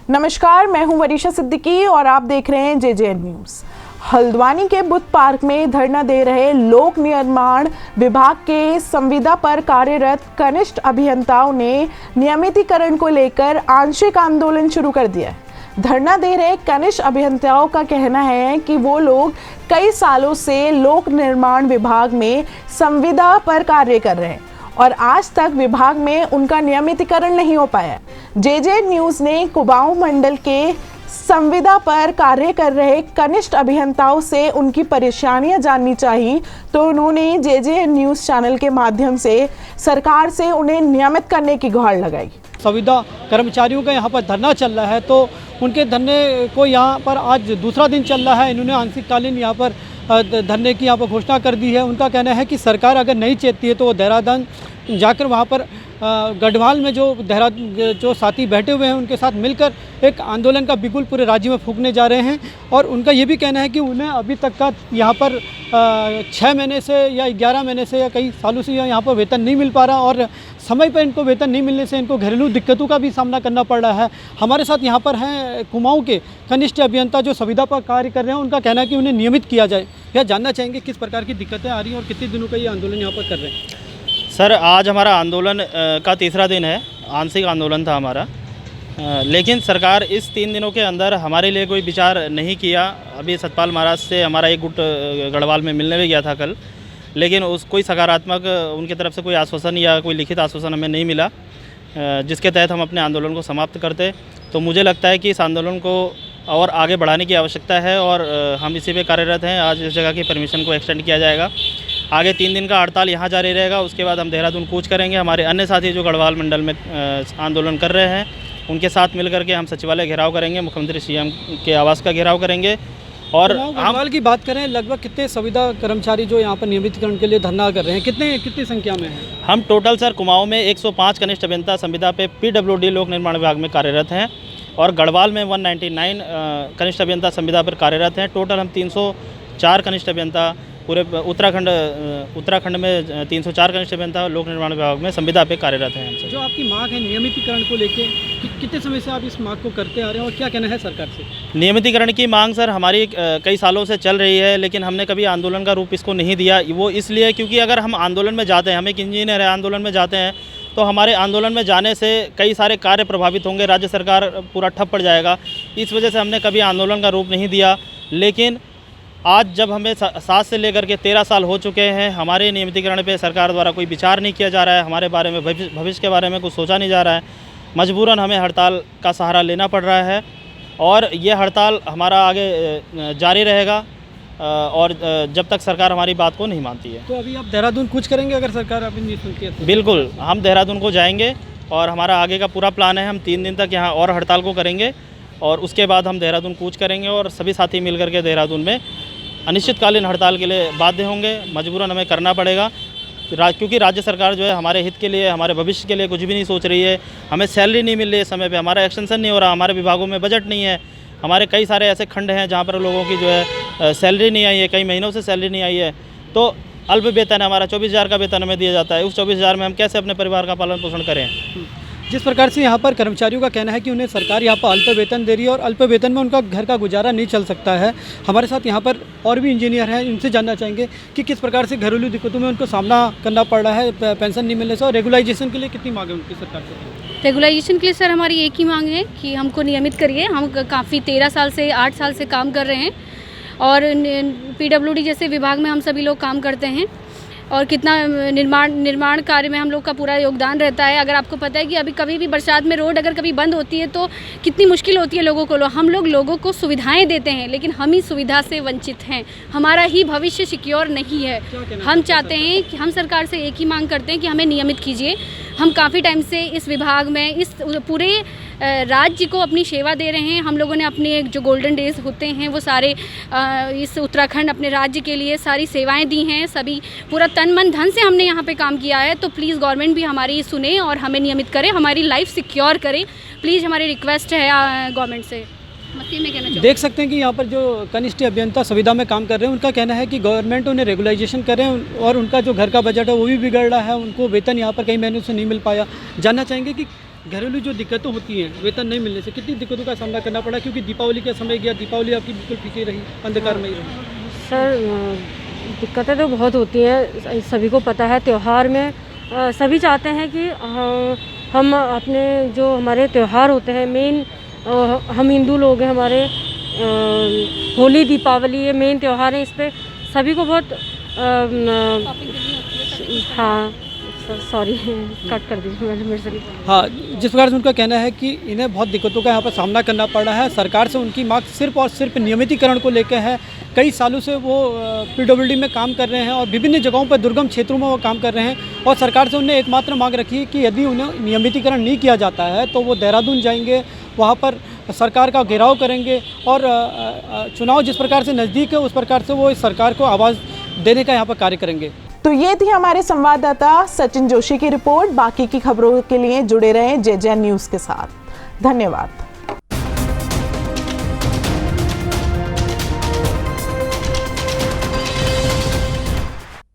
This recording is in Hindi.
नमस्कार, मैं हूं वरीशा सिद्दीकी और आप देख रहे हैं JJN न्यूज़। हल्द्वानी के बुद्ध पार्क में धरना दे रहे लोक निर्माण विभाग के संविदा पर कार्यरत कनिष्ठ अभियंताओं ने नियमितीकरण को लेकर आंशिक आंदोलन शुरू कर दिया है। धरना दे रहे कनिष्ठ अभियंताओं का कहना है कि वो लोग कई सालों से लोक निर्माण विभाग में संविदा पर कार्य कर रहे हैं और आज तक विभाग में उनका नियमितीकरण नहीं हो पाया। JJN न्यूज़ ने कुमाऊं मंडल के संविदा पर कार्य कर रहे कनिष्ठ अभियंताओं से उनकी परेशानियां जाननी चाहिए, तो उन्होंने JJN न्यूज़ चैनल के माध्यम से सरकार से उन्हें नियमित करने की गुहार लगाई। संविदा कर्मचारियों का यहाँ पर धरना चल रहा है, तो उनके धरने को यहाँ पर आज दूसरा दिन चल रहा है। इन्होंने आंशिककालीन यहाँ पर धरने की यहाँ पर घोषणा कर दी है। उनका कहना है कि सरकार अगर नहीं चाहती है तो वो देहरादून जाकर वहाँ पर गढ़वाल में जो साथी बैठे हुए हैं उनके साथ मिलकर एक आंदोलन का बिगुल पूरे राज्य में फूंकने जा रहे हैं। और उनका ये भी कहना है कि उन्हें अभी तक का यहाँ पर 6 महीने से या 11 महीने से या कई सालों से यहाँ पर वेतन नहीं मिल पा रहा और समय पर इनको वेतन नहीं मिलने से इनको घरेलू दिक्कतों का भी सामना करना पड़ रहा है। हमारे साथ यहाँ पर हैं कुमाऊं के कनिष्ठ अभियंता जो संविदा पर कार्य कर रहे हैं। उनका कहना है कि उन्हें नियमित किया जाए। यह जानना चाहेंगे किस प्रकार की दिक्कतें आ रही हैं और कितने दिनों का ये आंदोलन यहाँ पर कर रहे हैं। सर, आज हमारा आंदोलन का तीसरा दिन है। आंशिक आंदोलन था हमारा, लेकिन सरकार इस 3 दिनों के अंदर हमारे लिए कोई विचार नहीं किया। अभी सतपाल महाराज से हमारा एक गुट गढ़वाल में मिलने भी गया था कल, लेकिन कोई सकारात्मक उनकी तरफ से कोई आश्वासन या कोई लिखित आश्वासन हमें नहीं मिला जिसके तहत हम अपने आंदोलन को समाप्त करते। तो मुझे लगता है कि इस आंदोलन को और आगे बढ़ाने की आवश्यकता है और हम इसी पे कार्यरत हैं। आज इस जगह की परमिशन को एक्सटेंड किया जाएगा। आगे 3 दिन का हड़ताल यहाँ जारी रहेगा। उसके बाद हम देहरादून कूच करेंगे। हमारे अन्य साथी जो गढ़वाल मंडल में आंदोलन कर रहे हैं उनके साथ मिलकर के हम सचिवालय घेराव करेंगे, मुख्यमंत्री CM के आवास का घेराव करेंगे। और गढ़वाल की बात करें, लगभग कितने संविदा कर्मचारी जो यहाँ पर नियमितीकरण के लिए धरना कर रहे हैं, कितनी संख्या में हैं? हम टोटल सर कुमाऊं में 105 कनिष्ठ अभियंता संविदा पे PWD लोक निर्माण विभाग में कार्यरत हैं और गढ़वाल में 199 कनिष्ठ अभियंता संविदा पर कार्यरत हैं। टोटल हम 304 कनिष्ठ अभियंता पूरे उत्तराखंड में 304 कनिष्ठ अभियंता लोक निर्माण विभाग में संविदा पे कार्यरत हैं। हमसे जो आपकी मांग है नियमितीकरण को लेके, कितने समय से आप इस मांग को करते आ रहे हैं और क्या कहना है सरकार से? नियमितीकरण की मांग सर हमारी कई सालों से चल रही है, लेकिन हमने कभी आंदोलन का रूप इसको नहीं दिया। वो इसलिए क्योंकि अगर हम आंदोलन में जाते हैं, हम एक इंजीनियर है, आंदोलन में जाते हैं तो हमारे आंदोलन में जाने से कई सारे कार्य प्रभावित होंगे, राज्य सरकार पूरा ठप पड़ जाएगा। इस वजह से हमने कभी आंदोलन का रूप नहीं दिया। लेकिन आज जब हमें 7 से लेकर के 13 साल हो चुके हैं, हमारे नियमितीकरण पे सरकार द्वारा कोई विचार नहीं किया जा रहा है, हमारे बारे में भविष्य के बारे में कुछ सोचा नहीं जा रहा है। मजबूरन हमें हड़ताल का सहारा लेना पड़ रहा है और ये हड़ताल हमारा आगे जारी रहेगा और जब तक सरकार हमारी बात को नहीं मानती है। तो अभी आप देहरादून कूच करेंगे अगर सरकार अभी नहीं सुनती है तो? बिल्कुल, हम देहरादून को जाएंगे और हमारा आगे का पूरा प्लान है। हम 3 दिन तक यहाँ और हड़ताल को करेंगे और उसके बाद हम देहरादून कूच करेंगे और सभी साथी मिलकर के देहरादून में अनिश्चितकालीन हड़ताल के लिए बाध्य होंगे। मजबूरन हमें करना पड़ेगा क्योंकि राज्य सरकार जो है हमारे हित के लिए, हमारे भविष्य के लिए कुछ भी नहीं सोच रही है। हमें सैलरी नहीं मिल रही है समय पे, हमारा एक्सटेंशन नहीं हो रहा, हमारे विभागों में बजट नहीं है। हमारे कई सारे ऐसे खंड हैं जहाँ पर लोगों की जो है सैलरी नहीं आई है, कई महीनों से सैलरी नहीं आई है। तो अल्प वेतन है हमारा, 24,000 का वेतन हमें दिया जाता है। उस 24,000 में हम कैसे अपने परिवार का पालन पोषण करें? जिस प्रकार से यहाँ पर कर्मचारियों का कहना है कि उन्हें सरकार यहाँ पर अल्प वेतन दे रही है और अल्प वेतन में उनका घर का गुजारा नहीं चल सकता है। हमारे साथ यहाँ पर और भी इंजीनियर हैं, इनसे जानना चाहेंगे कि किस प्रकार से घरेलू दिक्कतों में उनको सामना करना पड़ रहा है पेंशन नहीं मिलने से, और रेगुलाइजेशन के लिए कितनी मांग है उनकी सरकार से? रेगुलाइजेशन के लिए सर हमारी एक ही मांग है कि हमको नियमित करिए। हम काफ़ी 13 साल से 8 साल से काम कर रहे हैं और PWD जैसे विभाग में हम सभी लोग काम करते हैं और कितना निर्माण कार्य में हम लोग का पूरा योगदान रहता है। अगर आपको पता है कि अभी कभी भी बरसात में रोड अगर कभी बंद होती है तो कितनी मुश्किल होती है लोगों को। हम लोग लोगों को सुविधाएं देते हैं, लेकिन हम ही सुविधा से वंचित हैं। हमारा ही भविष्य सिक्योर नहीं है। हम चाहते हैं कि हम सरकार से एक ही मांग करते हैं कि हमें नियमित कीजिए। हम काफ़ी टाइम से इस विभाग में, इस पूरे राज्य को अपनी सेवा दे रहे हैं। हम लोगों ने अपने जो गोल्डन डेज होते हैं वो सारे इस उत्तराखंड अपने राज्य के लिए सारी सेवाएं दी हैं। सभी पूरा तन मन धन से हमने यहाँ पे काम किया है। तो प्लीज़ गवर्नमेंट भी हमारी सुने और हमें नियमित करे, हमारी लाइफ सिक्योर करे। प्लीज़ हमारी रिक्वेस्ट है गवर्नमेंट से। देख सकते हैं कि यहाँ पर जो कनिष्ठ अभियंता संविदा में काम कर रहे हैं उनका कहना है कि गवर्नमेंट उन्हें रेगुलाइजेशन करें और उनका जो घर का बजट है वो भी बिगड़ रहा है। उनको वेतन यहाँ पर कई महीनों से नहीं मिल पाया। जानना चाहेंगे कि घरेलू जो दिक्कतें होती हैं वेतन नहीं मिलने से, कितनी दिक्कतों का सामना करना पड़ा? क्योंकि दीपावली का समय गया, दीपावली आपकी बिल्कुल फीकी रही, अंधकार में ही रही। सर दिक्कतें तो बहुत होती हैं, सभी को पता है। त्यौहार में सभी चाहते हैं कि हम अपने जो हमारे त्यौहार होते हैं मेन, हम हिंदू लोग हैं, हमारे होली दीपावली ये मेन त्यौहार हैं। इस पर सभी को बहुत हाँ सॉरी कट कर दी मेरे से। हाँ, जिस प्रकार से उनका कहना है कि इन्हें बहुत दिक्कतों का यहाँ पर सामना करना पड़ रहा है। सरकार से उनकी मांग सिर्फ और सिर्फ नियमितीकरण को लेकर है। कई सालों से वो पीडब्ल्यूडी में काम कर रहे हैं और विभिन्न जगहों पर दुर्गम क्षेत्रों में वो काम कर रहे हैं और सरकार से उन्हें एकमात्र मांग रखी है कि यदि उन्हें नियमितीकरण नहीं किया जाता है तो वो देहरादून जाएंगे, वहाँ पर सरकार का घेराव करेंगे और चुनाव जिस प्रकार से नज़दीक है उस प्रकार से वो इस सरकार को आवाज़ देने का यहाँ पर कार्य करेंगे। तो ये थी हमारे संवाददाता सचिन जोशी की रिपोर्ट। बाकी की खबरों के लिए जुड़े रहें JJN न्यूज़ के साथ। धन्यवाद।